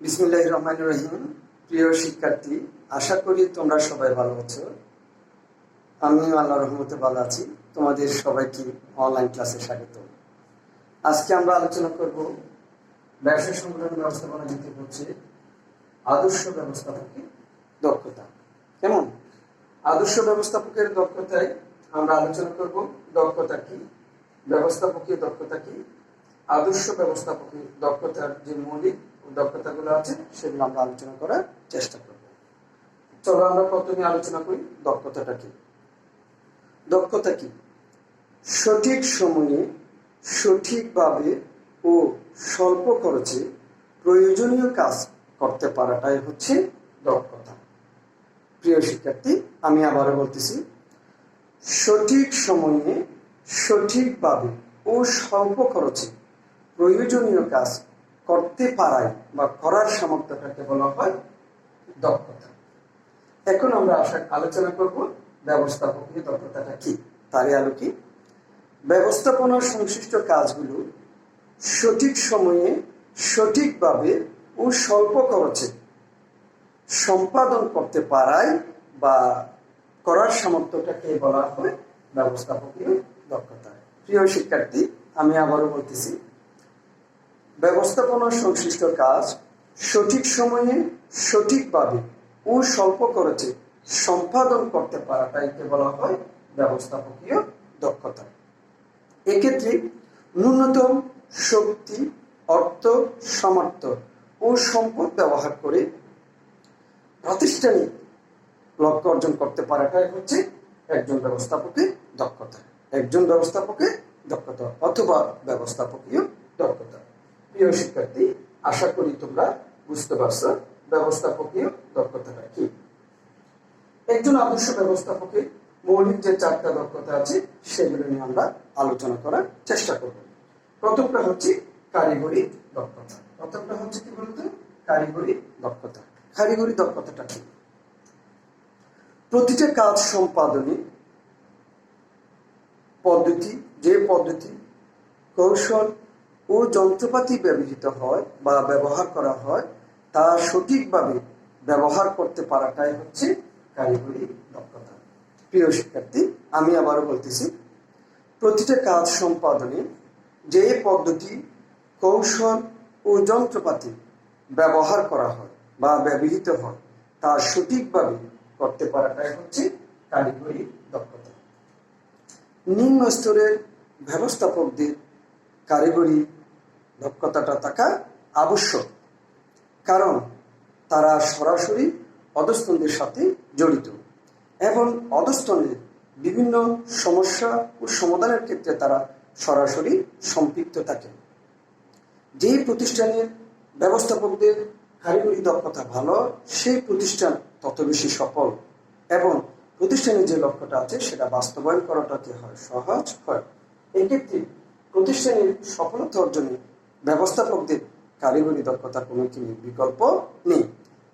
বিসমিল্লাহির রহমানির রহিম। প্রিয় শিক্ষার্থী, আশা করি তোমরা সবাই ভালো আছো। আমিও আল্লাহর রহমতে ভালো আছি। তোমাদের সবাইকে অনলাইন ক্লাসে স্বাগত। আজকে আমরা আলোচনা করব ব্যবসা সংগঠন ব্যবস্থাপনা যেটি হচ্ছে আদর্শ ব্যবস্থাপকের দক্ষতা। কেমন? আদর্শ ব্যবস্থাপকের দক্ষতায় আমরা আলোচনা করব দক্ষতা কি, ব্যবস্থাপকীয় দক্ষতা কি, আদর্শ ব্যবস্থাপকের দক্ষতার যে মৌলিক দক্ষতাগুলো আছে সেগুলো আমরা আলোচনা করার চেষ্টা করব। চলো আমরা প্রথমে আলোচনা করি দক্ষতাটা কি। দক্ষতা কি? সঠিক সময়ে সঠিকভাবে ও স্বল্প খরচে প্রয়োজনীয় কাজ করতে পারাটাই হচ্ছে দক্ষতা। প্রিয় শিক্ষার্থী, আমি আবারও বলতেছি, সঠিক সময়ে সঠিকভাবে ও স্বল্প খরচে প্রয়োজনীয় কাজ করতে পারায় বা করার সামর্থ্যটাকে বলা হয় দক্ষতা। এখন আমরা আলোচনা করব ব্যবস্থাপকীয় দক্ষতাটা কি। তারই আলোকে ব্যবস্থাপনার সংশ্লিষ্ট কাজগুলো সঠিক সময়ে সঠিকভাবে ও স্বল্প খরচে সম্পাদন করতে পারায় বা করার সামর্থ্যটাকে বলা হয় ব্যবস্থাপকীয় দক্ষতা। প্রিয় শিক্ষার্থী, আমি আবারও বলতেছি, ব্যবস্থাপনার সংশ্লিষ্ট কাজ সঠিক সময়ে সঠিকভাবে ও স্বল্প খরচে সম্পাদন করতে পারাটাকে বলা হয় ব্যবস্থাপকীয় দক্ষতা। এক্ষেত্রে ন্যূনতম শক্তি, অর্থ, সামর্থ্য ও সম্পদ ব্যবহার করে প্রাতিষ্ঠানিক লক্ষ্য অর্জন করতে পারাটাই হচ্ছে একজন ব্যবস্থাপকের দক্ষতা, একজন ব্যবস্থাপকের দক্ষতা অথবা ব্যবস্থাপকীয় দক্ষতা। প্রিয় শিক্ষার্থী, আশা করি তোমরা বুঝতে পারছো ব্যবস্থাপকীয় দক্ষতাটা কি। একজন আদর্শ ব্যবস্থাপকের মৌলিক যে 4টা দক্ষতা আছে সেগুলো নিয়ে আমরা আলোচনা করার চেষ্টা করব। প্রথমটা হচ্ছে কারিগরি দক্ষতা। প্রথমটা হচ্ছে কি বলতো? কারিগরি দক্ষতা। কারিগরি দক্ষতাটা কি? প্রতিটা কাজ সম্পাদনে পদ্ধতি, কৌশল ও যন্ত্রপাতি ব্যবহৃত হয় বা ব্যবহার করা হয় তা সঠিকভাবে ব্যবহার করতে পারাটাই হচ্ছে কারিগরি দক্ষতা। প্রিয় শিক্ষার্থী, আমি আবারও বলতেছি, প্রতিটা কাজ সম্পাদনে যে পদ্ধতি, কৌশল ও যন্ত্রপাতি ব্যবহার করা হয় বা ব্যবহৃত হয় তা সঠিকভাবে করতে পারাটাই হচ্ছে কারিগরি দক্ষতা। নিম্ন স্তরের ব্যবস্থাপকদের কারিগরি দক্ষতাটা থাকা আবশ্যক, কারণ তারা সরাসরি অধস্তনদের সাথে জড়িত এবং অধস্তনের বিভিন্ন সমস্যা ও সমাধানের ক্ষেত্রে তারা সরাসরি সম্পৃক্ত থাকে। যেই প্রতিষ্ঠানের ব্যবস্থাপকদের কারিগরি দক্ষতা ভালো, সেই প্রতিষ্ঠান তত বেশি সফল এবং প্রতিষ্ঠানের যে লক্ষ্যটা আছে সেটা বাস্তবায়ন করাটাকে হয় সহজ হয়। এক্ষেত্রে প্রতিষ্ঠানের সফলতা অর্জনে ব্যবস্থাপকদের কারিগরি দক্ষতার কোনো কি বিকল্প নেই।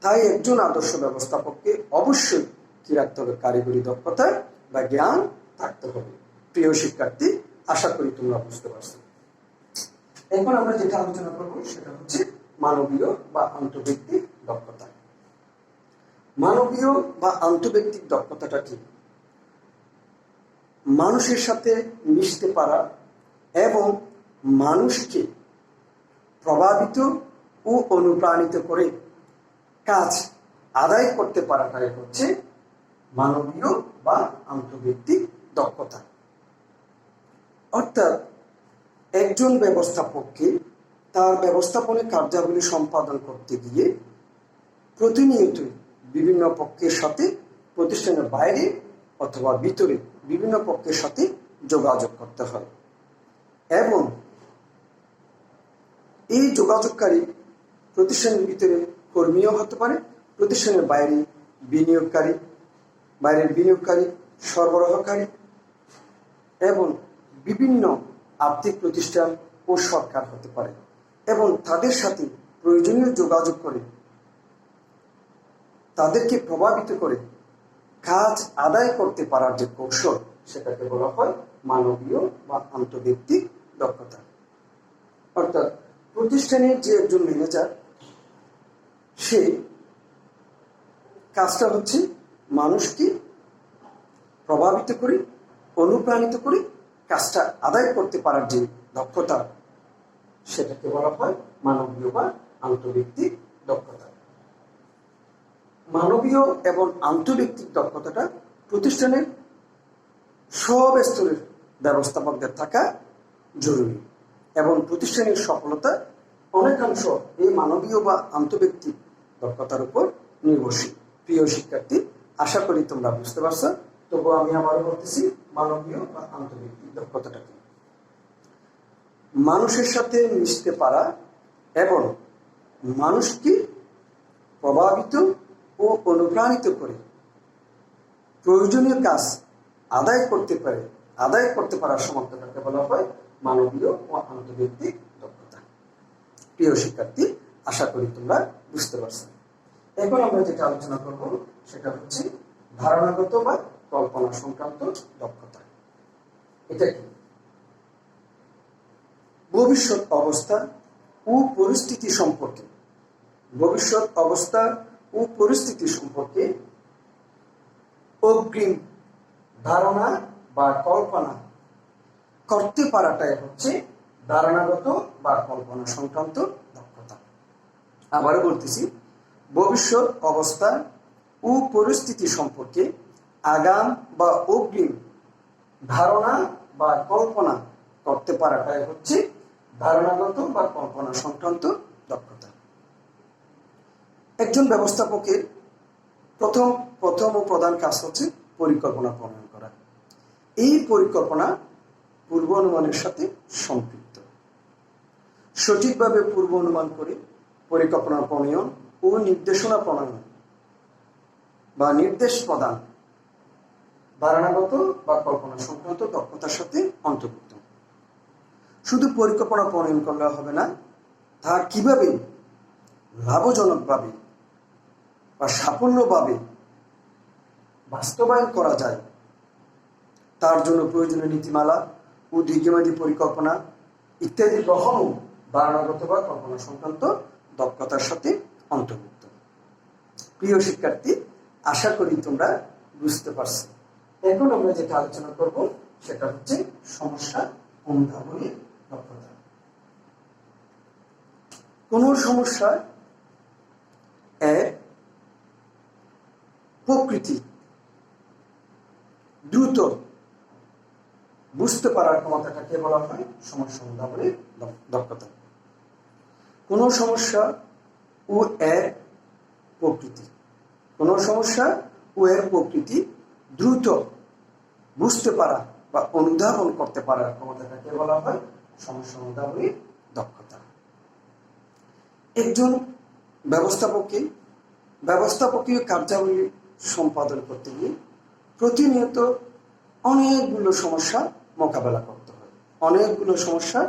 তাই একজন আদর্শ ব্যবস্থাপককে অবশ্যই কি রাখতে হবে? কারিগরি দক্ষতা বা জ্ঞান থাকতে হবে। প্রিয় শিক্ষার্থী, আশা করি তোমরা বুঝতে পারছো। এখন আমরা যেটা আলোচনা করবো সেটা হচ্ছে মানবীয় বা আন্তঃব্যক্তিক দক্ষতা। মানবীয় বা আন্তঃব্যক্তিক দক্ষতাটা কি? মানুষের সাথে মিশতে পারা এবং মানুষকে প্রভাবিত ও অনুপ্রাণিত করে কাজ আদায় করতে পারাটাই হচ্ছে মানবীয় বা আন্তঃব্যক্তিক দক্ষতা। অর্থাৎ একজন ব্যবস্থাপককে তার ব্যবস্থাপনের কার্যাবলী সম্পাদন করতে গিয়ে প্রতিনিয়ত বিভিন্ন পক্ষের সাথে, প্রতিষ্ঠানের বাইরে অথবা ভিতরে বিভিন্ন পক্ষের সাথে যোগাযোগ করতে হয় এবং এই যোগাযোগকারী প্রতিষ্ঠানের ভিতরে কর্মীও হতে পারে, প্রতিষ্ঠানের বাইরের বিনিয়োগকারী, সরবরাহকারী এবং বিভিন্ন আর্থিক প্রতিষ্ঠান ও সরকার হতে পারে এবং তাদের সাথে প্রয়োজনীয় যোগাযোগ করে তাদেরকে প্রভাবিত করে কাজ আদায় করতে পারার যে কৌশল সেটাকে বলা হয় মানবীয় বা সে কাজটা হচ্ছে মানুষকে প্রভাবিত করে, অনুপ্রাণিত করে কাজটা আদায় করতে পারার যে দক্ষতা, সেটাকে বলা হয় মানবীয় বা আন্তঃব্যক্তিক দক্ষতা। মানবীয় এবং আন্তঃব্যক্তিক দক্ষতাটা প্রতিষ্ঠানের সব স্তরের ব্যবস্থাপকদের থাকা জরুরি এবং প্রতিষ্ঠানের সফলতা অনেকাংশ এই মানবীয় বা আন্তঃব্যক্তিক দক্ষতার উপর নির্ভরশীল। প্রিয় শিক্ষার্থী, আশা করি তোমরা বুঝতে পারছো। তবু আমি আবার বলতেছি, মানবীয় বা আন্তঃব্যক্তিক দক্ষতাটা কি? মানুষের সাথে মিশতে পারা এবং মানুষকে প্রভাবিত ও অনুপ্রাণিত করে প্রয়োজনীয় কাজ আদায় করতে পারার সামর্থ্যটাকে বলা হয় মানবীয় ও আন্তঃব্যক্তিক দক্ষতা। প্রিয় শিক্ষার্থী, আশা করি তোমরা বুঝতে পারছো। এখন আমরা যেটা আলোচনা করব সেটা হচ্ছে ধারণাগত বা কল্পনা সংক্রান্ত দক্ষতা। এটা কি? ভবিষ্যৎ অবস্থা ও পরিস্থিতি সম্পর্কে অগ্রিম ধারণা বা কল্পনা করতে পারাটাই হচ্ছে ধারণাগত বা কল্পনা সংক্রান্ত দক্ষতা। আবারও বলতেছি, ভবিষ্যৎ অবস্থা ও পরিস্থিতি সম্পর্কে আগাম বা অগ্রিম ধারণা বা কল্পনা করতে পারাটাই হচ্ছে ধারণাগত বা কল্পনা সংক্রান্ত দক্ষতা। একজন ব্যবস্থাপকের প্রথম ও প্রধান কাজ হচ্ছে পরিকল্পনা প্রণয়ন করা। এই পরিকল্পনা পূর্ব অনুমানের সাথে সম্পৃক্ত। সঠিকভাবে পূর্ব অনুমান করে পরিকল্পনা প্রণয়ন ও নির্দেশনা প্রণয়ন বা নির্দেশ প্রদান ধারণাগত বা কল্পনা সংক্রান্ত দক্ষতার সাথে অন্তর্ভুক্ত। শুধু পরিকল্পনা প্রণয়ন করলে হবে না, তা কিভাবে লাভজনকভাবে বা সাফল্যভাবে বাস্তবায়ন করা যায় তার জন্য প্রয়োজনীয় নীতিমালা ও দীর্ঘমেয়াদী পরিকল্পনা ইত্যাদি গ্রহণ ধারণাগত বা কল্পনা সংক্রান্ত দক্ষতার সাথে অন্তর্ভুক্ত। প্রিয় শিক্ষার্থী, আশা করি তোমরা বুঝতে পারছো। এখন আমরা যেটা আলোচনা করব সেটা হচ্ছে সমস্যা অনুধাবনী দক্ষতা। কোন সমস্যা প্রকৃতি দ্রুত বুঝতে পারার ক্ষমতাটাকে বলা হয় সমস্যা অনুধাবনী দক্ষতা। কোন সমস্যা ও এর প্রকৃতি দ্রুত বুঝতে পারা বা অনুধাবন করতে পারার ক্ষমতাটাকে বলা হয় সমস্যা অনুধাবনী দক্ষতা। একজন ব্যবস্থাপকীয় কার্যাবলী সম্পাদন করতে গিয়ে প্রতিনিয়ত অনেকগুলো সমস্যা মোকাবেলা করতে হয়, অনেকগুলো সমস্যার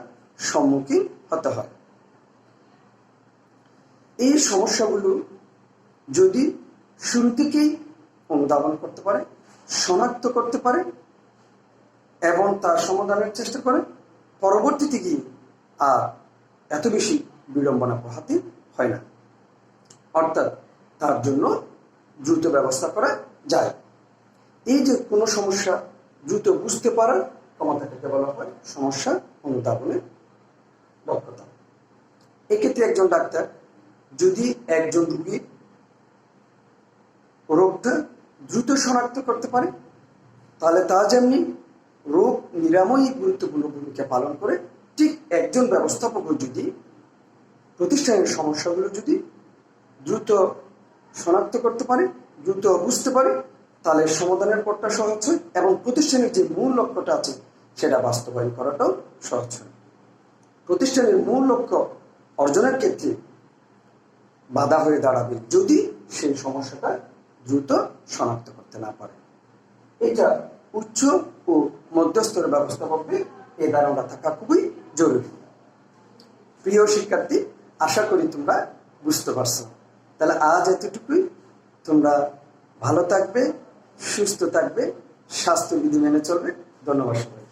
সম্মুখীন হতে হয়। এই সমস্যাগুলো যদি শুরু থেকেই অনুধাবন করতে পারে, শনাক্ত করতে পারে এবং তার সমাধানের চেষ্টা করে, পরবর্তীতে গিয়ে আর এত বেশি বিড়ম্বনা পোহাতে হয় না, অর্থাৎ তার জন্য দ্রুত ব্যবস্থা করা যায়। এই যে কোনো সমস্যা দ্রুত বুঝতে পারার ক্ষমতাটাকে বলা হয় সমস্যা অনুধাবনের দক্ষতা। এক্ষেত্রে একজন ডাক্তার যদি একজন রোগীর রোগটা দ্রুত শনাক্ত করতে পারে, তাহলে তা যেমনি রোগ নিরাময়ী গুরুত্বপূর্ণ ভূমিকা পালন করে, ঠিক একজন ব্যবস্থাপক যদি প্রতিষ্ঠানের সমস্যাগুলো যদি দ্রুত শনাক্ত করতে পারে, দ্রুত বুঝতে পারে, তাহলে সমাধানের পথটা সহজ হয় এবং প্রতিষ্ঠানের যে মূল লক্ষ্যটা আছে সেটা বাস্তবায়ন করাটাও সহজ হয়। প্রতিষ্ঠানের মূল লক্ষ্য অর্জনের ক্ষেত্রে বাধা হয়ে দাঁড়াবে যদি সেই সমস্যাটা দ্রুত শনাক্ত করতে না পারে। এটা উচ্চ ও মধ্যস্তরের ব্যবস্থাপকদের এই ধারণা থাকা খুবই জরুরি। প্রিয় শিক্ষার্থী, আশা করি তোমরা বুঝতে পারছো। তাহলে আজ এতটুকুই। তোমরা ভালো থাকবে, সুস্থ থাকবে, স্বাস্থ্যবিধি মেনে চলবে। ধন্যবাদ সবাই।